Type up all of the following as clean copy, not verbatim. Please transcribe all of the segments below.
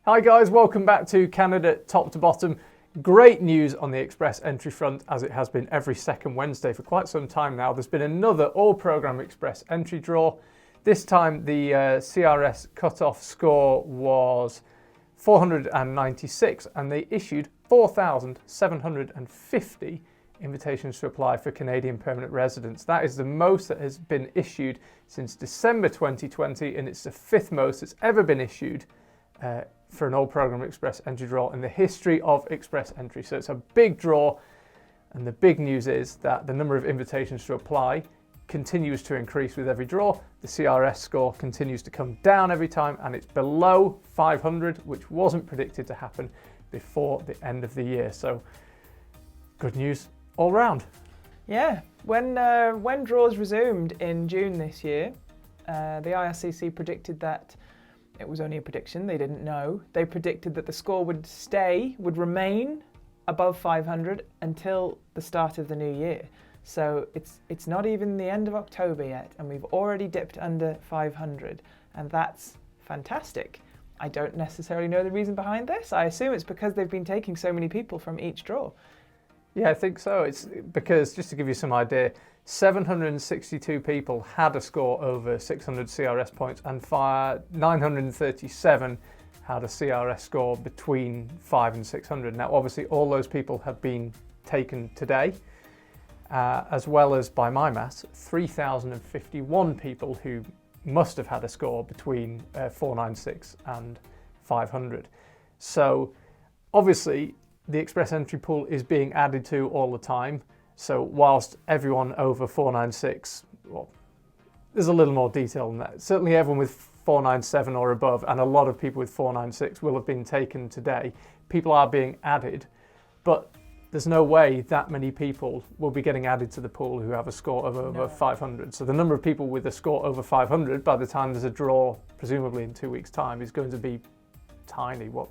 Hi guys, welcome back to Canada Top to Bottom. Great news on the Express entry front, as it has been every second Wednesday for quite some time now. There's been another all-program Express entry draw. This time the CRS cutoff score was 496 and they issued 4,750 invitations to apply for Canadian permanent residence. That is the most that has been issued since December 2020, and it's the fifth most that's ever been issued for an all-program Express entry draw in the history of Express entry. So it's a big draw, and the big news is that the number of invitations to apply continues to increase with every draw. The CRS score continues to come down every time, and it's below 500, which wasn't predicted to happen before the end of the year. So good news all round. Yeah, when draws resumed in June this year, the IRCC predicted that, it was only a prediction, they didn't know, they predicted that the score would remain above 500 until the start of the new year. So it's not even the end of October yet, and we've already dipped under 500, and that's fantastic. I don't necessarily know the reason behind this. I assume it's because they've been taking so many people from each draw. Yeah, I think so. It's because, just to give you some idea, 762 people had a score over 600 CRS points, and 937 had a CRS score between 5 and 600. Now, obviously, all those people have been taken today, as well as, by my maths, 3,051 people who must have had a score between 496 and 500. So, obviously, the Express entry pool is being added to all the time. So whilst everyone over 496, well, there's a little more detail than that. Certainly everyone with 497 or above, and a lot of people with 496 will have been taken today. People are being added, but there's no way that many people will be getting added to the pool who have a score of over 500. So the number of people with a score over 500 by the time there's a draw, presumably in 2 weeks' time, is going to be tiny. What?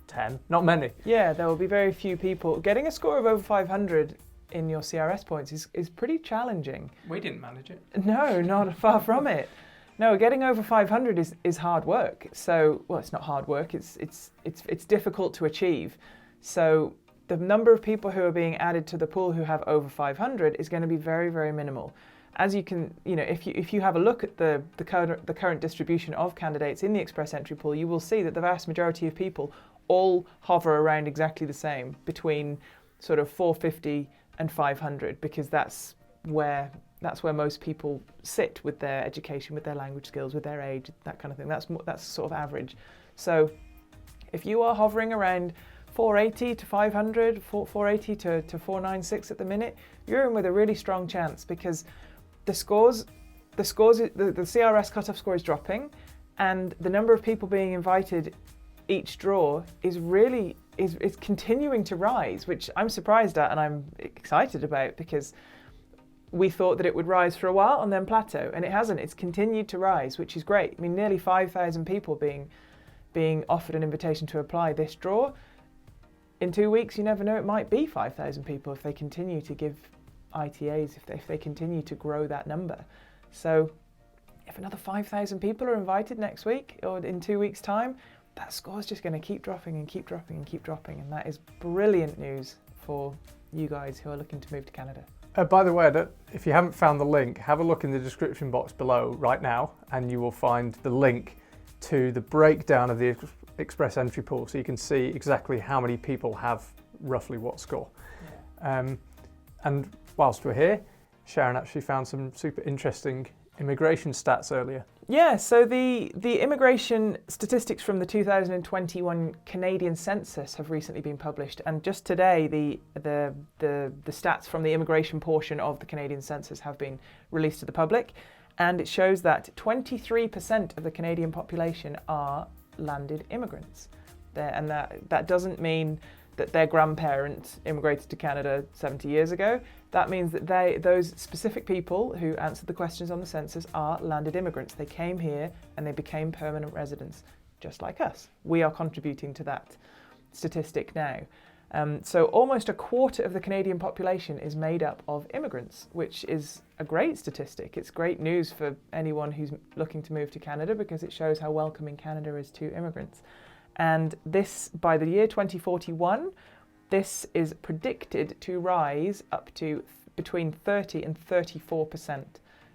10? Not many. Yeah, there will be very few people. Getting a score of over 500 in your CRS points is pretty challenging. We didn't manage it. No, not far from it. No, getting over 500 is hard work. So, well, it's not hard work. It's difficult to achieve. So the number of people who are being added to the pool who have over 500 is going to be very, very minimal. As you can, if you have a look at the current distribution of candidates in the Express entry pool, you will see that the vast majority of people all hover around exactly the same, between sort of 450 and 500, because that's where most people sit with their education, with their language skills, with their age, that kind of thing. That's sort of average. So if you are hovering around 480 to 500, 480 to 496 at the minute, you're in with a really strong chance, because the CRS cutoff score is dropping, and the number of people being invited each draw is continuing to rise, which I'm surprised at and I'm excited about, because we thought that it would rise for a while and then plateau, and it hasn't. It's continued to rise, which is great. I mean, nearly 5,000 people being offered an invitation to apply this draw. In 2 weeks, you never know, it might be 5,000 people if they continue to give ITAs, if they continue to grow that number. So if another 5,000 people are invited next week or in 2 weeks' time, that score is just going to keep dropping and keep dropping and keep dropping, and that is brilliant news for you guys who are looking to move to Canada. By the way, if you haven't found the link, have a look in the description box below right now, and you will find the link to the breakdown of the Express entry pool, so you can see exactly how many people have roughly what score. Yeah. And whilst we're here, Sharon actually found some super interesting immigration stats earlier. Yeah, so the immigration statistics from the 2021 Canadian census have recently been published, and just today the stats from the immigration portion of the Canadian census have been released to the public, and it shows that 23% of the Canadian population are landed immigrants. And that doesn't mean that their grandparents immigrated to Canada 70 years ago. That means that those specific people who answered the questions on the census are landed immigrants. They came here and they became permanent residents, just like us. We are contributing to that statistic now. So almost a quarter of the Canadian population is made up of immigrants, which is a great statistic. It's great news for anyone who's looking to move to Canada, because it shows how welcoming Canada is to immigrants. And this, by the year 2041, this is predicted to rise up to between 30 and 34%.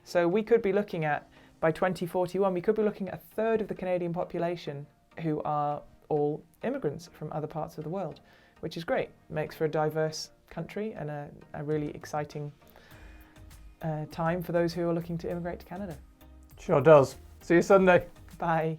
So we could be looking at, by 2041, we could be looking at a third of the Canadian population who are all immigrants from other parts of the world, which is great. Makes for a diverse country and a really exciting time for those who are looking to immigrate to Canada. Sure does. See you Sunday. Bye.